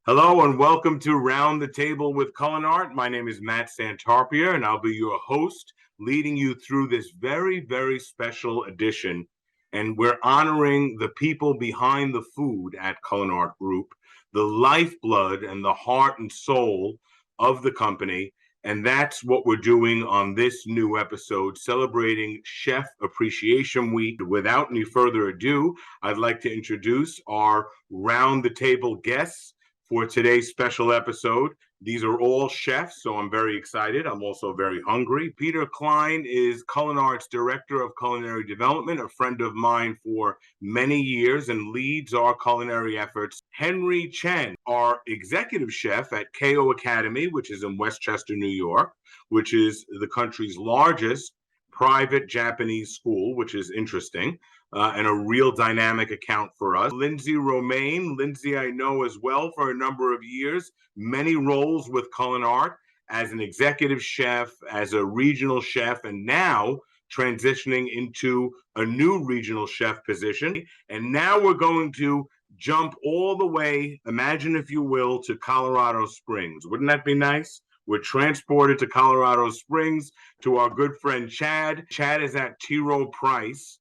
Hello and welcome to Round the Table with CulinArt. My name is Matt Santarpia and I'll be your host, leading you through this very, very special edition. And we're honoring the people behind the food at CulinArt Group, the lifeblood and the heart and soul of the company. And that's what we're doing on this new episode, celebrating Chef Appreciation Week. Without any further ado, I'd like to introduce our Round the Table guests for today's special episode. These are all chefs, so I'm very excited. I'm also very hungry. Peter Klein is CulinArt's Director of Culinary Development, a friend of mine for many years and leads our culinary efforts. Henrick Chen, our Executive Chef at KO Academy, which is in Westchester, New York, which is the country's largest private Japanese school, which is interesting. And a real dynamic account for us. Lindsey Romain. Lindsey, I know as well for a number of years, many roles with CulinArt as an executive chef, as a regional chef, and now transitioning into a new regional chef position. And now we're going to jump all the way, imagine if you will, to Colorado Springs. Wouldn't that be nice? We're transported to Colorado Springs to our good friend Chad. Chad is at T. Rowe Price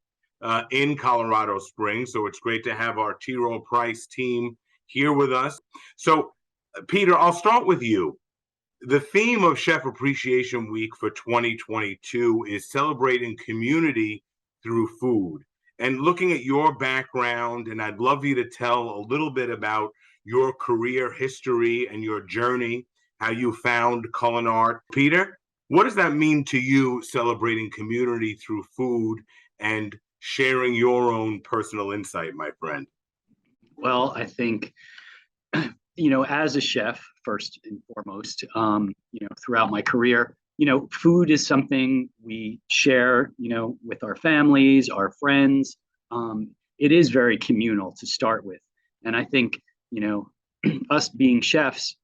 in Colorado Springs. So it's great to have our T. Rowe Price team here with us. So, Peter, I'll start with you. The theme of Chef Appreciation Week for 2022 is celebrating community through food. And looking at your background, and I'd love you to tell a little bit about your career history and your journey, how you found CulinArt. Peter, what does that mean to you, celebrating community through food and sharing your own personal insight, my friend? Well, I think, as a chef, first and foremost, throughout my career, food is something we share, with our families, our friends. It is very communal to start with. And I think, us being chefs,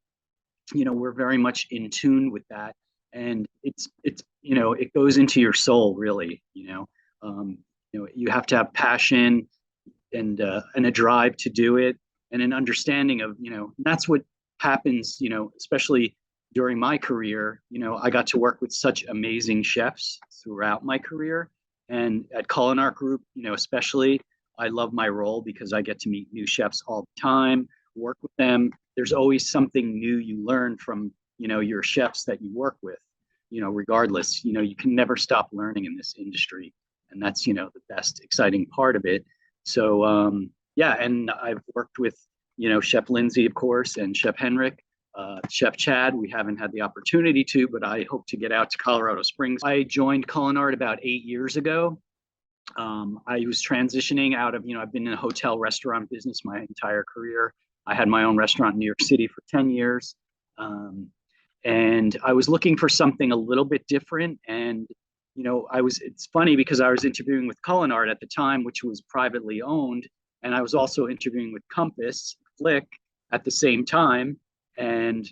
we're very much in tune with that. And it's it goes into your soul, really, you have to have passion and a drive to do it, and an understanding of, that's what happens, especially during my career. I got to work with such amazing chefs throughout my career, and at CulinArt Group, especially, I love my role because I get to meet new chefs all the time, work with them. There's always something new you learn from, your chefs that you work with, regardless. You can never stop learning in this industry. And that's, the best exciting part of it. So, and I've worked with, Chef Lindsey, of course, and Chef Henrick, Chef Chad. We haven't had the opportunity to, but I hope to get out to Colorado Springs. I joined CulinArt about 8 years ago. I was transitioning out of, I've been in a hotel restaurant business my entire career. I had my own restaurant in New York City for 10 years. And I was looking for something a little bit different. And it's funny because I was interviewing with CulinArt at the time, which was privately owned. And I was also interviewing with Compass Flick at the same time. And,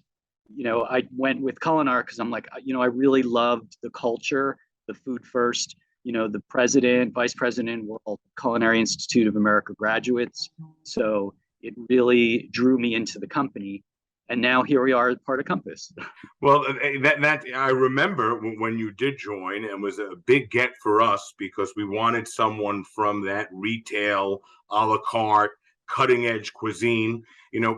I went with CulinArt because I'm like, I really loved the culture, the food first, the president, vice president, World Culinary Institute of America graduates. So it really drew me into the company. And now here we are, part of Compass. Well, that I remember when you did join, and was a big get for us because we wanted someone from that retail, a la carte, cutting edge cuisine.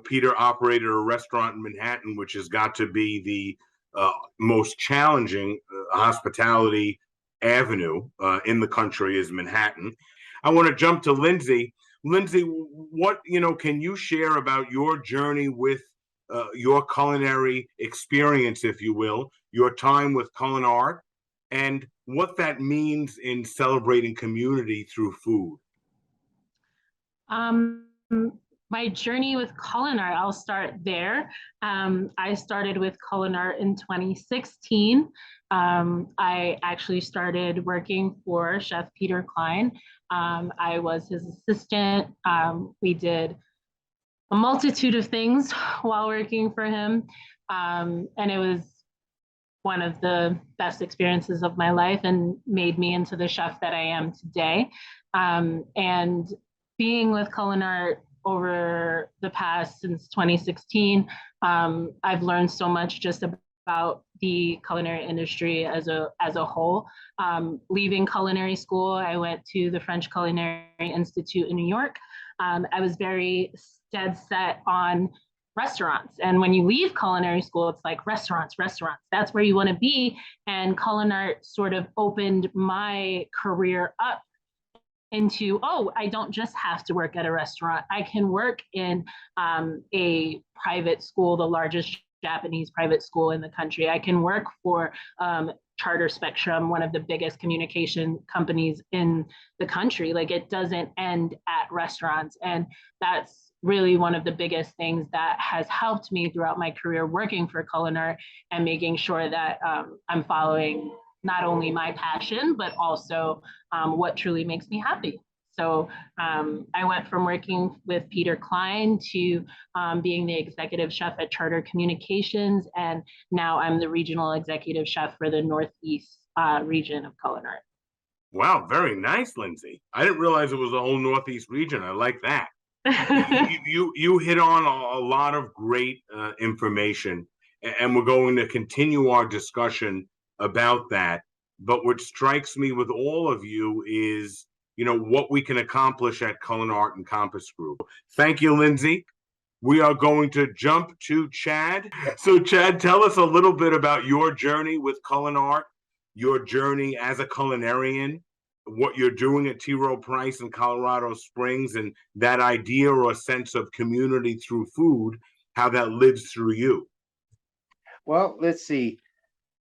Peter operated a restaurant in Manhattan, which has got to be the most challenging hospitality avenue in the country is Manhattan. I want to jump to Lindsey. Lindsey, what can you share about your journey with your culinary experience, if you will, your time with CulinArt, and what that means in celebrating community through food? My journey with CulinArt, I'll start there. I started with CulinArt in 2016. I actually started working for Chef Peter Klein. I was his assistant. We did a multitude of things while working for him. And it was one of the best experiences of my life and made me into the chef that I am today. And being with CulinArt over the past since 2016. I've learned so much just about the culinary industry as a whole. Leaving culinary school, I went to the French Culinary Institute in New York. I was very dead set on restaurants. And when you leave culinary school, it's like restaurants, restaurants. That's where you want to be. And CulinArt sort of opened my career up into, oh, I don't just have to work at a restaurant. I can work in a private school, the largest Japanese private school in the country. I can work for Charter Spectrum, one of the biggest communication companies in the country. Like, it doesn't end at restaurants. And that's really one of the biggest things that has helped me throughout my career working for CulinArt and making sure that I'm following not only my passion, but also what truly makes me happy. So I went from working with Peter Klein to being the executive chef at Charter Communications, and now I'm the regional executive chef for the Northeast region of CulinArt. Wow, very nice, Lindsey. I didn't realize it was the whole Northeast region. I like that. You hit on a lot of great information, and we're going to continue our discussion about that. But what strikes me with all of you is, what we can accomplish at CulinArt and Compass Group. Thank you, Lindsey. We are going to jump to Chad. So, Chad, tell us a little bit about your journey with CulinArt, your journey as a culinarian, what you're doing at T. Rowe Price in Colorado Springs, and that idea or sense of community through food, how that lives through you. Well, let's see.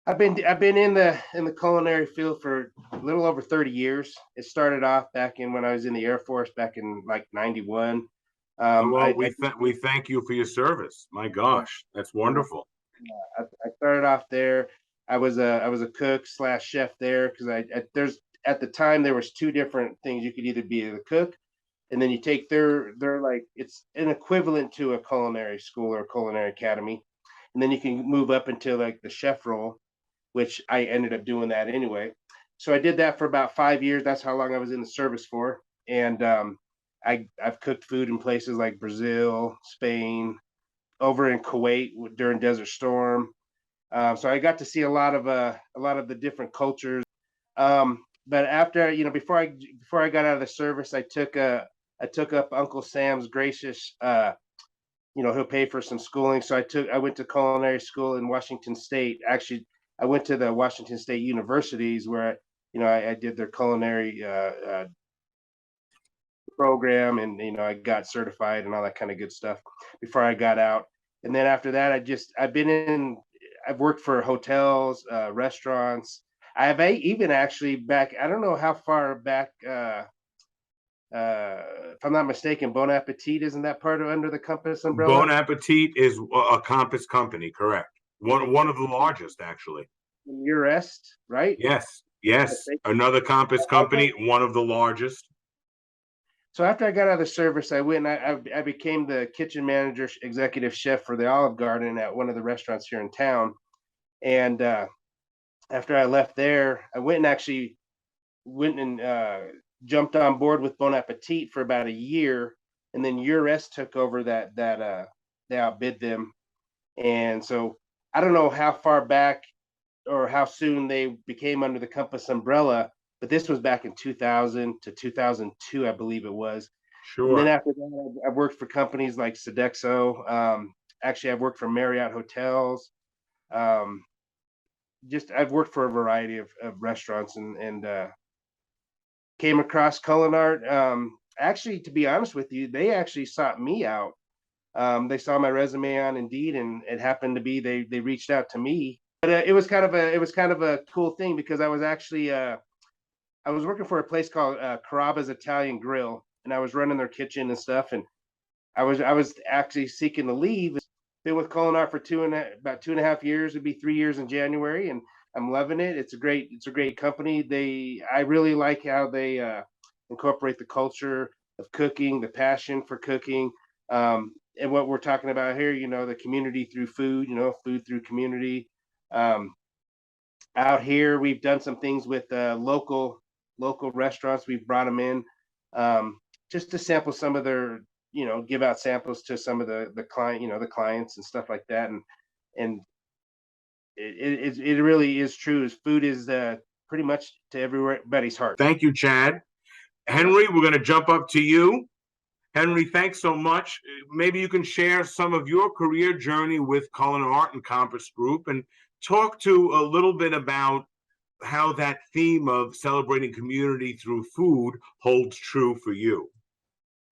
I've been in the culinary field for a little over 30 years. It started off back in when I was in the Air Force back in like 91. Well, we thank you for your service. My gosh, that's wonderful. I started off there. I was a cook / chef there because there's at the time there was two different things. You could either be a cook, and then you take their like, it's an equivalent to a culinary school or a culinary academy, and then you can move up into like the chef role, which I ended up doing that anyway. So I did that for about 5 years. That's how long I was in the service for. And I've cooked food in places like Brazil, Spain, over in Kuwait during Desert Storm. So I got to see a lot of the different cultures. But after, before I got out of the service, I took up Uncle Sam's gracious, he'll pay for some schooling. So I went to culinary school in Washington State. Actually, I went to the Washington State universities where I did their culinary program, and I got certified and all that kind of good stuff before I got out. And then after that, I've worked for hotels, restaurants. I've even actually back, I don't know how far back, if I'm not mistaken, Bon Appetit, isn't that part of under the Compass umbrella? Bon Appetit is a Compass company, correct? One of the largest, actually. In your Est, right? Yes. Another Compass company, one of the largest. So after I got out of the service, I went and I became the kitchen manager, executive chef for the Olive Garden at one of the restaurants here in town. And after I left there, I went and jumped on board with Bon Appetit for about a year, and then Ures took over that they outbid them. And so I don't know how far back or how soon they became under the Compass umbrella, but this was back in 2000 to 2002, I believe it was. Sure. And then after that, I've worked for companies like Sodexo. Actually, I've worked for Marriott Hotels. I've worked for a variety of restaurants and came across CulinArt. Actually, to be honest with you, they actually sought me out. They saw my resume on Indeed, and it happened to be they reached out to me. But it was kind of a cool thing because I was actually I was working for a place called Caraba's Italian Grill, and I was running their kitchen and stuff. And I was actually seeking to leave. Been with CulinArt for about 2.5 years. It'd be 3 years in January, and I'm loving it. It's a great company. I really like how they incorporate the culture of cooking, the passion for cooking, and what we're talking about here. The community through food. Food through community. Out here, we've done some things with local restaurants. We've brought them in just to sample some of their give out samples to some of the client, the clients and stuff like that. And it really is true. Is food is pretty much to everybody's heart. Thank you, Chad. Henry, we're going to jump up to you. Henry, thanks so much. Maybe you can share some of your career journey with CulinArt and Compass Group and talk to a little bit about how that theme of celebrating community through food holds true for you.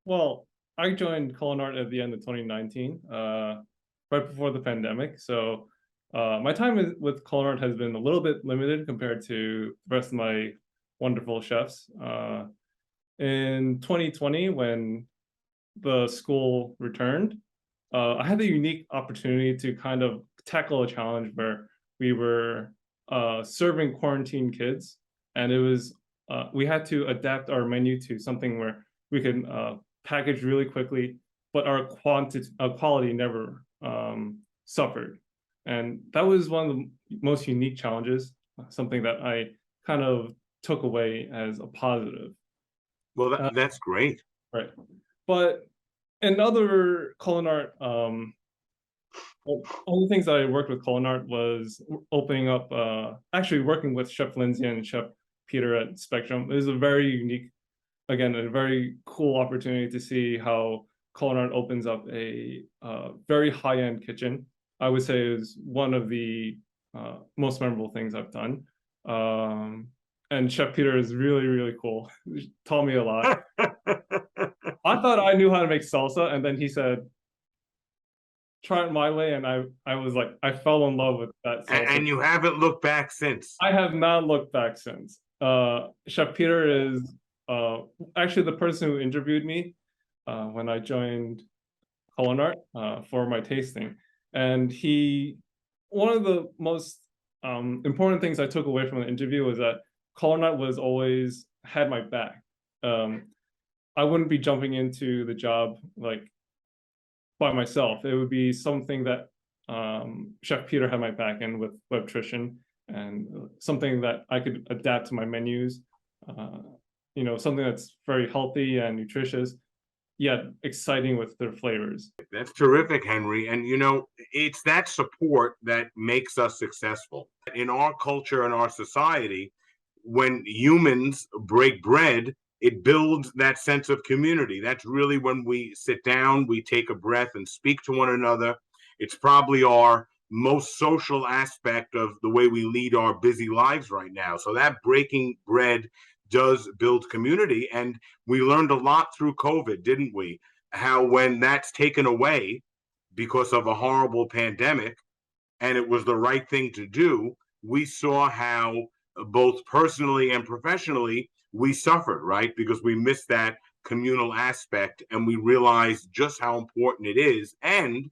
Well, I joined CulinArt at the end of 2019, right before the pandemic. So my time with CulinArt has been a little bit limited compared to the rest of my wonderful chefs. In 2020, when the school returned, I had the unique opportunity to kind of tackle a challenge where we were serving quarantine kids, and it was we had to adapt our menu to something where we could package really quickly, but our quality never suffered. And that was one of the most unique challenges, something that I kind of took away as a positive. Well, that's great. Right. But in other CulinArt, only things that I worked with CulinArt was opening up, actually working with Chef Lindsey and Chef Peter at Spectrum. It was a very unique, again, a very cool opportunity to see how CulinArt opens up a very high-end kitchen. I would say it was one of the most memorable things I've done. And Chef Peter is really, really cool. He taught me a lot. I thought I knew how to make salsa, and then he said, try it my way, and I was like, I fell in love with that salsa. And you haven't looked back since. I have not looked back since. Chef Peter is actually the person who interviewed me when I joined CulinArt for my tasting. And one of the most important things I took away from the interview was that CulinArt was always had my back. I wouldn't be jumping into the job like by myself. It would be something that Chef Peter had my back in with Webtrition, and something that I could adapt to my menus. Something that's very healthy and nutritious, yet exciting with their flavors. That's terrific, Henry. And it's that support that makes us successful. In our culture and our society, when humans break bread, it builds that sense of community. That's really when we sit down, we take a breath and speak to one another. It's probably our most social aspect of the way we lead our busy lives right now. So that breaking bread does build community. And we learned a lot through COVID, didn't we? How when that's taken away because of a horrible pandemic, and it was the right thing to do, we saw how both personally and professionally we suffered, right? Because we missed that communal aspect, and we realized just how important it is. And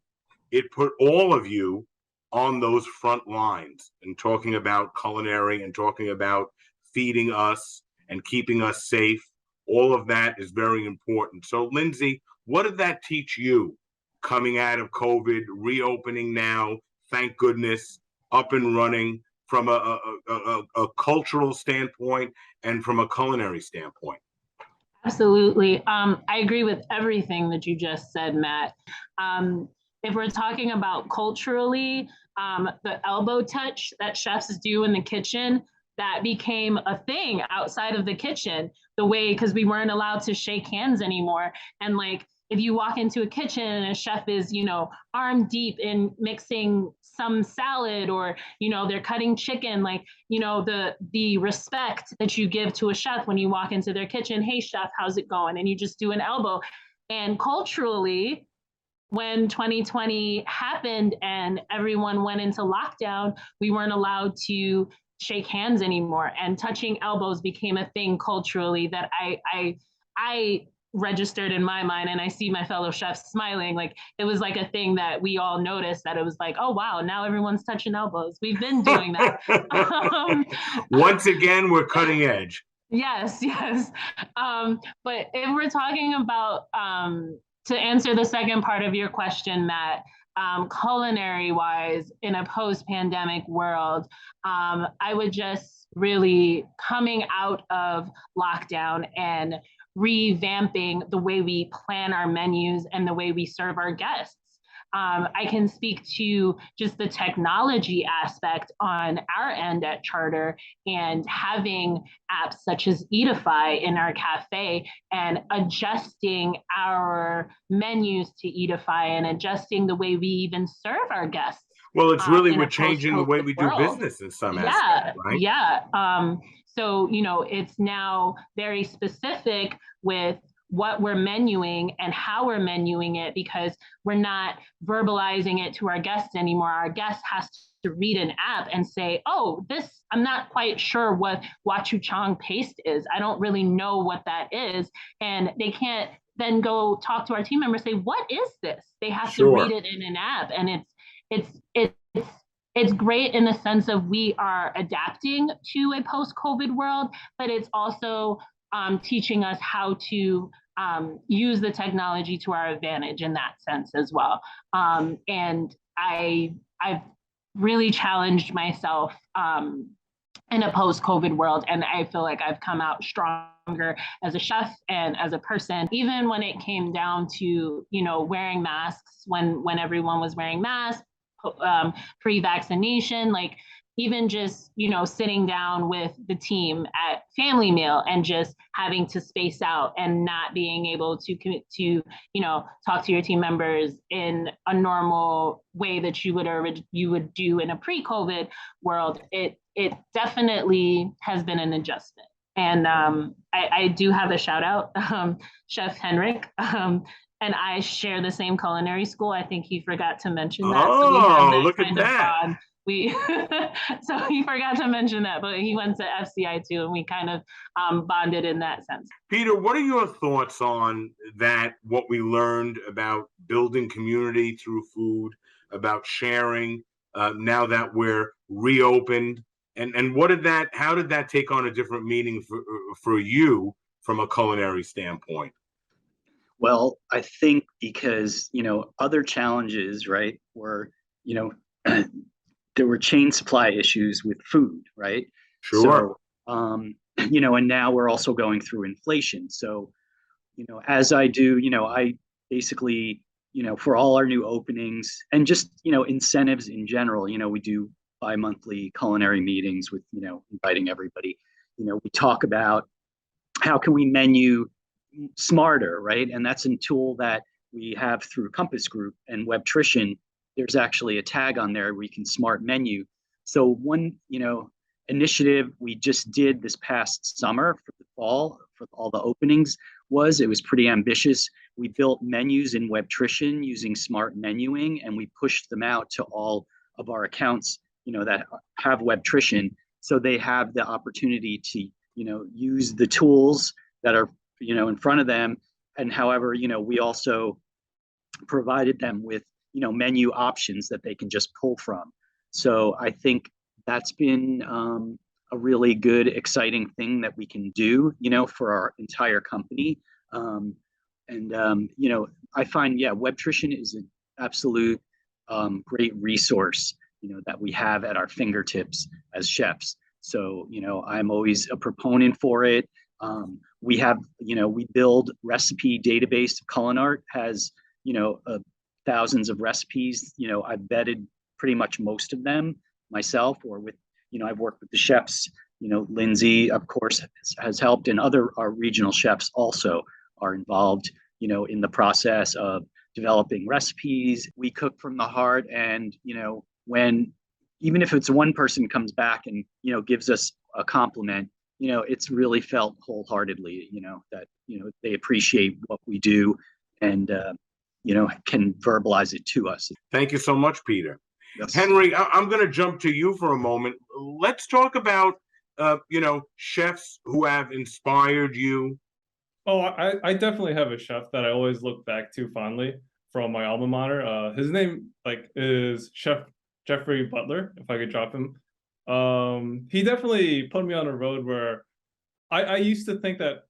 it put all of you on those front lines and talking about culinary and talking about feeding us and keeping us safe. All of that is very important. So, Lindsey, what did that teach you coming out of COVID, reopening now, thank goodness, up and running from a cultural standpoint and from a culinary standpoint? Absolutely. I agree with everything that you just said, Matt. If we're talking about culturally, the elbow touch that chefs do in the kitchen, that became a thing outside of the kitchen, because we weren't allowed to shake hands anymore. And like, if you walk into a kitchen and a chef is, arm deep in mixing some salad, or, they're cutting chicken, like, the respect that you give to a chef when you walk into their kitchen, hey chef, how's it going? And you just do an elbow. And culturally, when 2020 happened and everyone went into lockdown, we weren't allowed to shake hands anymore, and touching elbows became a thing culturally that I registered in my mind, and I see my fellow chefs smiling. Like, it was like a thing that we all noticed, that it was like, oh wow, now everyone's touching elbows. We've been doing that. Once again, we're cutting edge. Yes. But if we're talking about, to answer the second part of your question, Matt, culinary wise, in a post-pandemic world, I would just really, coming out of lockdown and revamping the way we plan our menus and the way we serve our guests. I can speak to just the technology aspect on our end at Charter, and having apps such as Eatify in our cafe and adjusting our menus to Eatify and adjusting the way we even serve our guests. Well, it's really In we're a changing the way post-COVID we do world. business in some Yeah, aspects, right? yeah. So, it's now very specific with what we're menuing and how we're menuing it, because we're not verbalizing it to our guests anymore. Our guest has to read an app and say, oh, this, I'm not quite sure what gochujang paste is. I don't really know what that is. And they can't then go talk to our team members, say, what is this? They have to read it in an app. And it's great in the sense of we are adapting to a post-COVID world, but it's also teaching us how to use the technology to our advantage in that sense as well. And I've really challenged myself in a post-COVID world, and I feel like I've come out stronger as a chef and as a person. Even when it came down to wearing masks, when everyone was wearing masks, pre-vaccination, like even just sitting down with the team at family meal and just having to space out and not being able to talk to your team members in a normal way that you would do in a pre-COVID world, it definitely has been an adjustment. And I do have a shout out, Chef Henrick. And I share the same culinary school. I think he forgot to mention that. Oh, so we have that look kind at that. Of bond. So he forgot to mention that, but he went to FCI too, and we kind of bonded in that sense. Peter, what are your thoughts on that, what we learned about building community through food, about sharing now that we're reopened? And how did that take on a different meaning for you from a culinary standpoint? Well, I think because, other challenges, right, were, there were chain supply issues with food, right? Sure. So, and now we're also going through inflation. So, as I do, I basically, for all our new openings and just, incentives in general, we do bi-monthly culinary meetings with, inviting everybody. We talk about how can we menu smarter, right? And that's a tool that we have through Compass Group and Webtrition. There's actually a tag on there where you can smart menu. So one, initiative we just did this past summer for the fall for all the openings it was pretty ambitious. We built menus in Webtrition using smart menuing, and we pushed them out to all of our accounts, that have Webtrition. So they have the opportunity to, use the tools that are in front of them. And however, we also provided them with, menu options that they can just pull from. So I think that's been a really good, exciting thing that we can do, for our entire company. I find, Webtrition is an absolute great resource, that we have at our fingertips as chefs. So, I'm always a proponent for it. We have, we build recipe database. CulinArt has, thousands of recipes. I've vetted pretty much most of them myself, or with, I've worked with the chefs. Lindsey, of course, has helped, and our regional chefs also are involved, in the process of developing recipes. We cook from the heart, and, even if it's one person comes back and, gives us a compliment, it's really felt wholeheartedly, that, they appreciate what we do and, can verbalize it to us. Thank you so much, Peter. Yes. Henry, I'm going to jump to you for a moment. Let's talk about, chefs who have inspired you. Oh, I definitely have a chef that I always look back to fondly from my alma mater. His name is Chef Jeffrey Butler, if I could drop him. He definitely put me on a road where I used to think that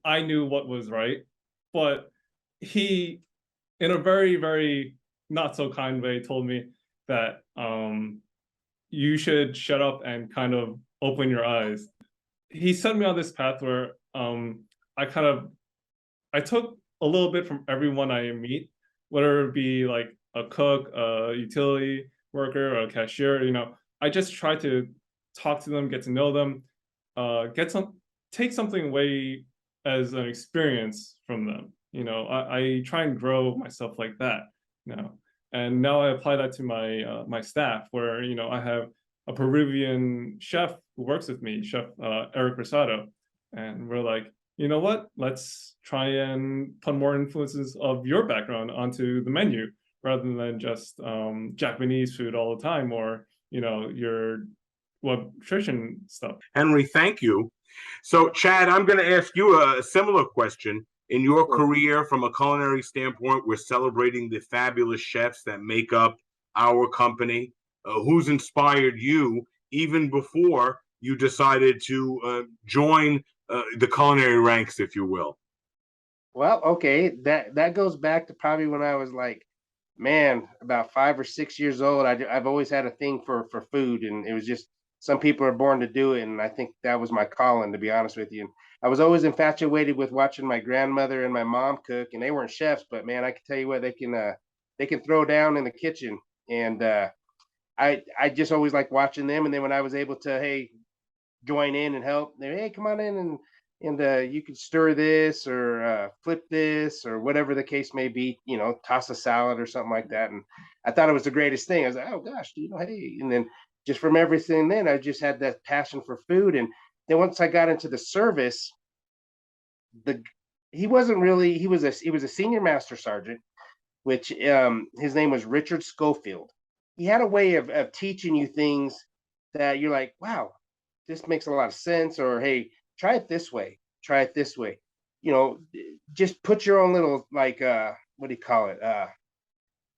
I knew what was right, but he, in a very, very not so kind way, told me that you should shut up and kind of open your eyes. He set me on this path where I kind of I took a little bit from everyone I meet, whether it be like a cook, a utility worker, or a cashier. I just try to talk to them, get to know them, take something away as an experience from them. I try and grow myself like that now. And now I apply that to my staff, where I have a Peruvian chef who works with me, Chef Eric Rosado, and we're like, you know what? Let's try and put more influences of your background onto the menu, rather than just Japanese food all the time, or your nutrition stuff. Henry, thank you. So, Chad, I'm going to ask you a similar question. In your career, from a culinary standpoint, we're celebrating the fabulous chefs that make up our company. Who's inspired you even before you decided to join the culinary ranks, if you will? Well, okay, that goes back to probably when I was like, man, about 5 or 6 years old. I've always had a thing for food, and it was just some people are born to do it, and I think that was my calling, to be honest with you. And I was always infatuated with watching my grandmother and my mom cook, and they weren't chefs, but man, I can tell you what, they can throw down in the kitchen, and I just always liked watching them. And then when I was able to join in and help, hey, come on in and you could stir this or flip this or whatever the case may be, toss a salad or something like that. And I thought it was the greatest thing. I was like, oh gosh, hey. And then just from everything, then I just had that passion for food. And then once I got into the service, he was a senior master sergeant, which his name was Richard Schofield. He had a way of teaching you things that you're like, wow, this makes a lot of sense, or hey, try it this way, just put your own little, like, what do you call it,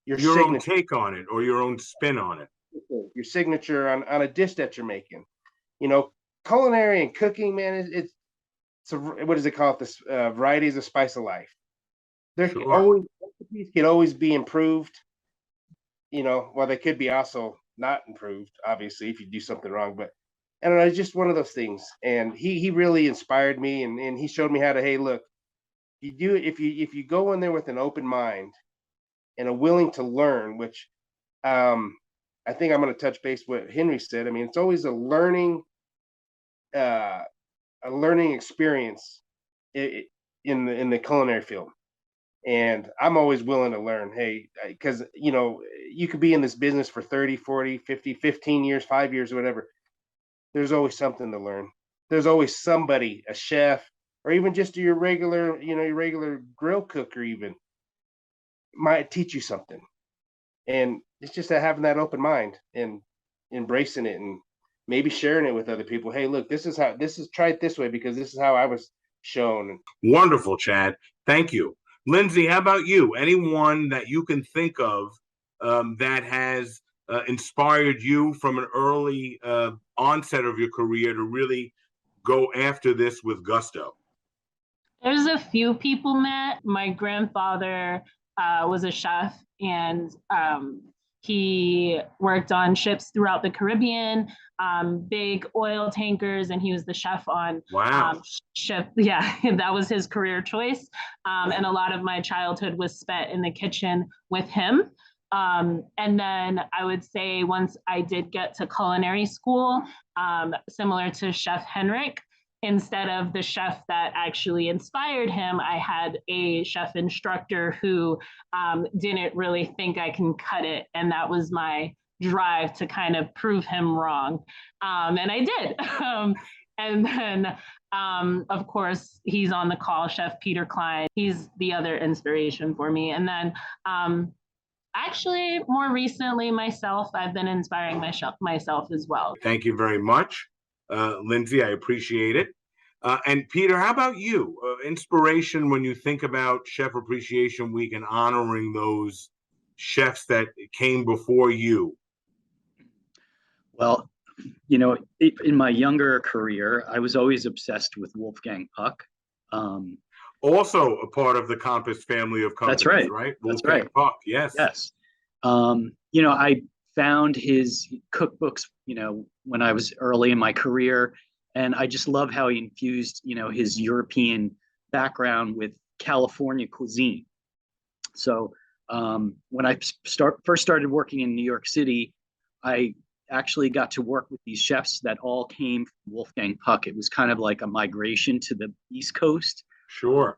your own take on it, or your own spin on it, your signature on a dish that you're making. Culinary and cooking, man, it's what does it call it, this variety is a spice of life. There can always be improved, well, they could be also not improved, obviously, if you do something wrong. But I don't know, it's just one of those things. And he really inspired me, and he showed me how to, hey, look, if you go in there with an open mind and a willing to learn, which I think I'm going to touch base with what Henry said. I mean, it's always a learning experience in the culinary field. And I'm always willing to learn, hey, because you could be in this business for 30, 40, 50, 15 years, 5 years, or whatever. There's always something to learn. There's always somebody, a chef, or even just your regular grill cook, or even might teach you something. And it's just having that open mind and embracing it, and maybe sharing it with other people. Hey, look, try it this way, because this is how I was shown. Wonderful, Chad. Thank you. Lindsey, how about you? Anyone that you can think of that has inspired you from an early onset of your career to really go after this with gusto? There's a few people, Matt. My grandfather was a chef, and he worked on ships throughout the Caribbean, big oil tankers, and he was the chef on ship. Yeah, that was his career choice. And a lot of my childhood was spent in the kitchen with him. And then I would say once I did get to culinary school, similar to Chef Henrick, instead of the chef that actually inspired him, I had a chef instructor who didn't really think I can cut it. And that was my drive to kind of prove him wrong. And I did. And then, of course, he's on the call, Chef Peter Klein. He's the other inspiration for me. And then actually, more recently, I've been inspiring myself as well. Thank you very much. Lindsey, I appreciate it. And Peter, how about you? Inspiration when you think about Chef Appreciation Week and honoring those chefs that came before you? Well, in my younger career, I was always obsessed with Wolfgang Puck. Also a part of the Compass family of companies, that's right? Wolfgang That's right. Puck, yes. Yes. I found his cookbooks, when I was early in my career, and I just love how he infused, his European background with California cuisine. So when I first started working in New York City, I actually got to work with these chefs that all came from Wolfgang Puck. It was kind of like a migration to the East Coast. Sure.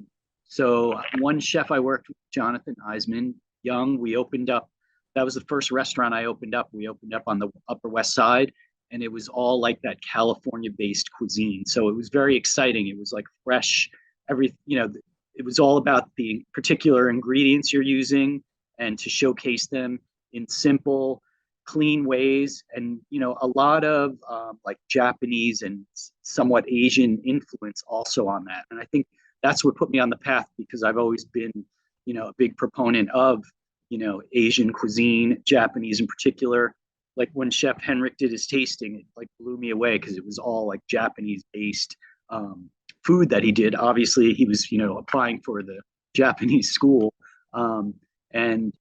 So one chef I worked with, Jonathan Eisman, young, we opened up, that was the first restaurant I opened up. We opened up on the Upper West Side, and it was all like that California-based cuisine. So it was very exciting. It was like fresh, it was all about the particular ingredients you're using and to showcase them in simple, clean ways. And, a lot of like Japanese and somewhat Asian influence also on that. And I think that's what put me on the path, because I've always been, a big proponent of, Asian cuisine, Japanese in particular. Like when Chef Henrick did his tasting, it like blew me away because it was all like Japanese based food that he did. Obviously, he was, applying for the Japanese school. And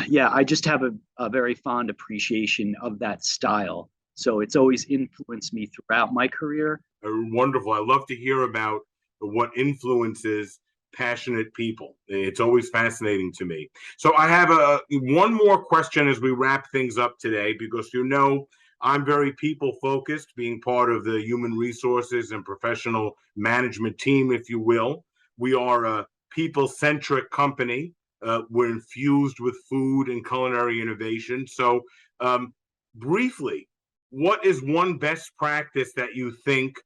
yeah, I just have a very fond appreciation of that style. So it's always influenced me throughout my career. Wonderful. I love to hear about what influences passionate people. It's always fascinating to me. So I have one more question as we wrap things up today, because I'm very people focused, being part of the human resources and professional management team, if you will. We are a people-centric company. We're infused with food and culinary innovation. So briefly, what is one best practice that you think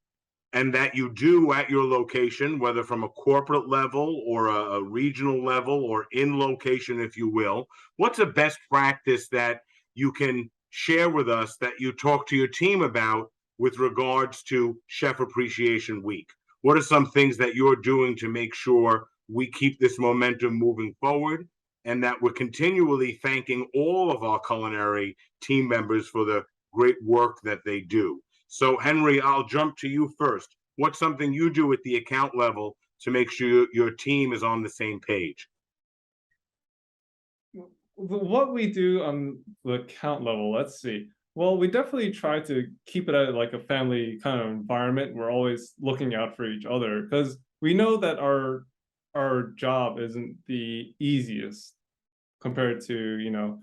and that you do at your location, whether from a corporate level or a regional level or in location, if you will? What's a best practice that you can share with us that you talk to your team about with regards to Chef Appreciation Week? What are some things that you're doing to make sure we keep this momentum moving forward, and that we're continually thanking all of our culinary team members for the great work that they do? So, Henry, I'll jump to you first. What's something you do at the account level to make sure your team is on the same page? What we do on the account level, let's see. Well, we definitely try to keep it at like a family kind of environment. We're always looking out for each other because we know that our job isn't the easiest compared to,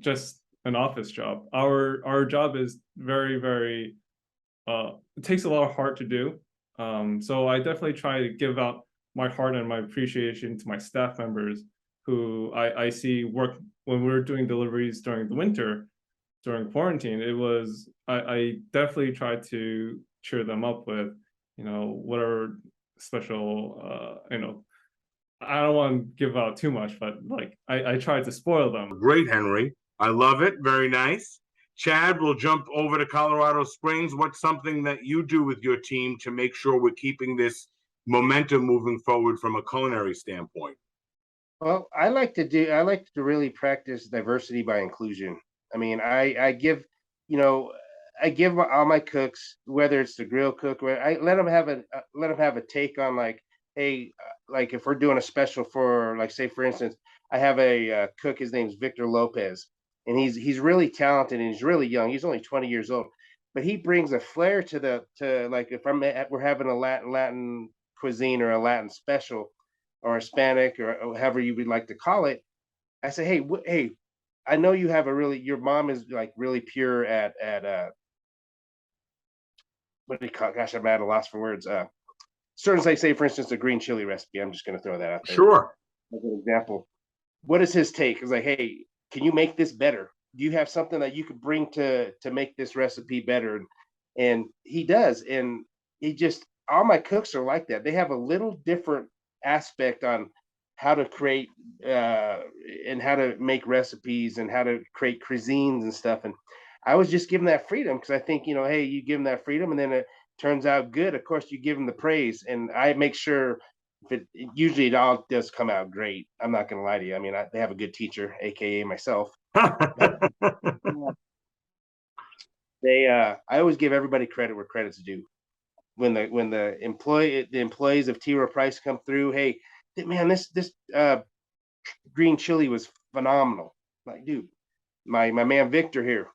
just an office job. Our job is very, very, it takes a lot of heart to do. So I definitely try to give out my heart and my appreciation to my staff members who I see work when we were doing deliveries during the winter, during quarantine. I definitely tried to cheer them up with, whatever special, I don't want to give out too much, but like I tried to spoil them. Great, Henry. I love it. Very nice. Chad, we'll jump over to Colorado Springs. What's something that you do with your team to make sure we're keeping this momentum moving forward from a culinary standpoint? Well, I like to really practice diversity by inclusion. I mean, I give, I give all my cooks, whether it's the grill cook, I let them have a take on like, hey, like if we're doing a special for, like, say for instance, I have a cook. His name's Victor Lopez, and he's really talented and he's really young. He's only 20 years old, but he brings a flair to like if we're having a Latin cuisine or a Latin special or Hispanic or however you would like to call it. I say, hey, hey, I know you have your mom is like really pure at what do you call it? Gosh, I'm at a loss for words. Certain, like, say for instance, a green chili recipe. I'm just going to throw that out there. Sure. As an example, what is his take? It's like, hey, can you make this better? Do you have something that you could bring to make this recipe better? And he does. And all my cooks are like that. They have a little different aspect on how to create and how to make recipes and how to create cuisines and stuff. And I was just giving that freedom because I think, hey, you give them that freedom and then it turns out good. Of course, you give them the praise, and I make sure usually it all does come out great. I'm not going to lie to you. I mean, they have a good teacher, AKA myself. I always give everybody credit where credit's due. When the employees of T. Rowe Price come through, hey, man, this green chili was phenomenal. Like, dude, my man Victor here,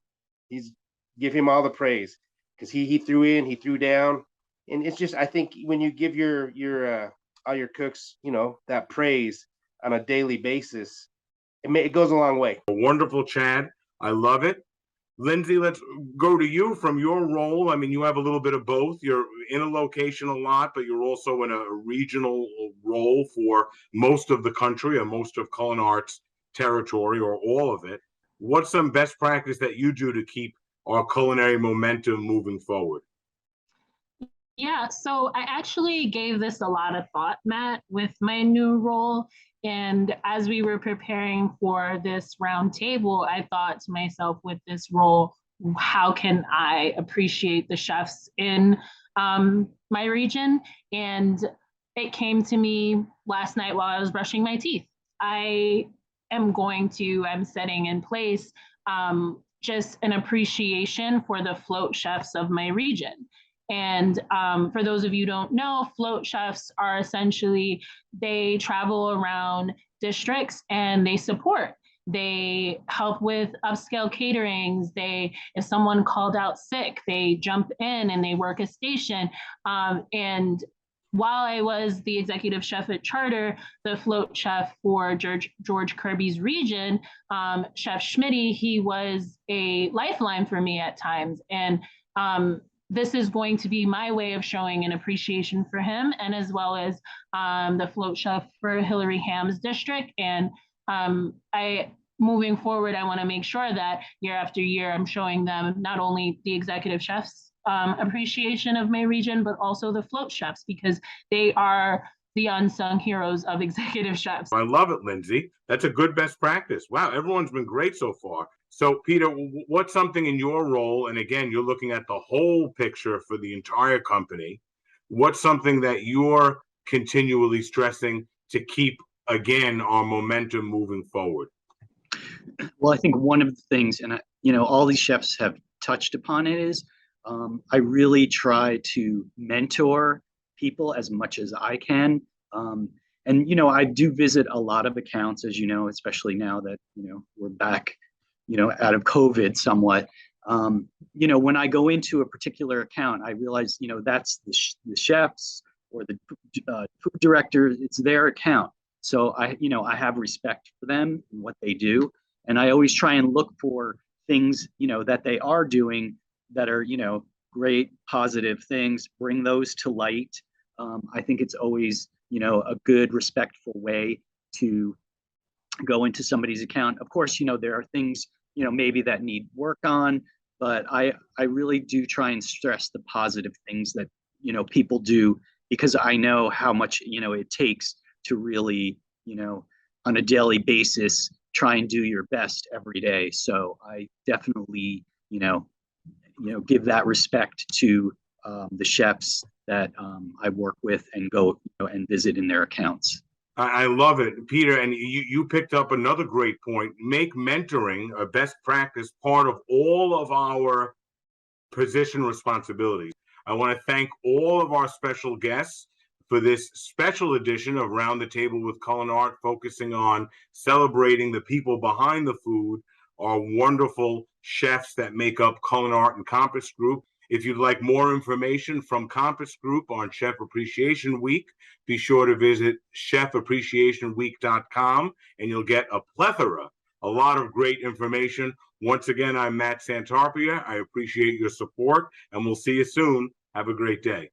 give him all the praise because he threw in, he threw down, and it's just, I think when you give your all your cooks, you know, that praise on a daily basis, it goes a long way. Wonderful, Chad. I love it. Lindsey, let's go to you from your role. I mean, you have a little bit of both. You're in a location a lot, but you're also in a regional role for most of the country or most of CulinArt's territory or all of it. What's some best practice that you do to keep our culinary momentum moving forward? Yeah, so I actually gave this a lot of thought, Matt, with my new role. And as we were preparing for this round table, I thought to myself, with this role, how can I appreciate the chefs in my region? And it came to me last night while I was brushing my teeth. I'm setting in place just an appreciation for the float chefs of my region. And for those of you who don't know, float chefs are essentially, they travel around districts and they support. They help with upscale caterings. If someone called out sick, they jump in and they work a station. And while I was the executive chef at Charter, the float chef for George Kirby's region, Chef Schmitty, he was a lifeline for me at times. And this is going to be my way of showing an appreciation for him, and as well as the float chef for Hillary Ham's district. And moving forward, I want to make sure that year after year, I'm showing them not only the executive chefs appreciation of my region, but also the float chefs, because they are the unsung heroes of executive chefs. I love it, Lindsey. That's a good best practice. Wow, everyone's been great so far. So, Peter, what's something in your role, and again, you're looking at the whole picture for the entire company, what's something that you're continually stressing to keep, again, our momentum moving forward? Well, I think one of the things, and all these chefs have touched upon it, is I really try to mentor people as much as I can. And I do visit a lot of accounts, as you know, especially now that, we're back, out of COVID somewhat. When I go into a particular account, I realize, that's the chefs or the food director, it's their account. So I have respect for them and what they do. And I always try and look for things, that they are doing that are, great, positive things, bring those to light. I think it's always, a good, respectful way to go into somebody's account. Of course, there are things, maybe that need work on, but I really do try and stress the positive things that, people do, because I know how much, it takes to really, on a daily basis, try and do your best every day. So I definitely, give that respect to the chefs that I work with and go and visit in their accounts. I love it, Peter. And you picked up another great point. Make mentoring a best practice part of all of our position responsibilities. I want to thank all of our special guests for this special edition of Round the Table with CulinArt, focusing on celebrating the people behind the food, our wonderful chefs that make up CulinArt and Compass Group. If you'd like more information from Compass Group on Chef Appreciation Week, be sure to visit chefappreciationweek.com, and you'll get a lot of great information. Once again, I'm Matt Santarpia. I appreciate your support, and we'll see you soon. Have a great day.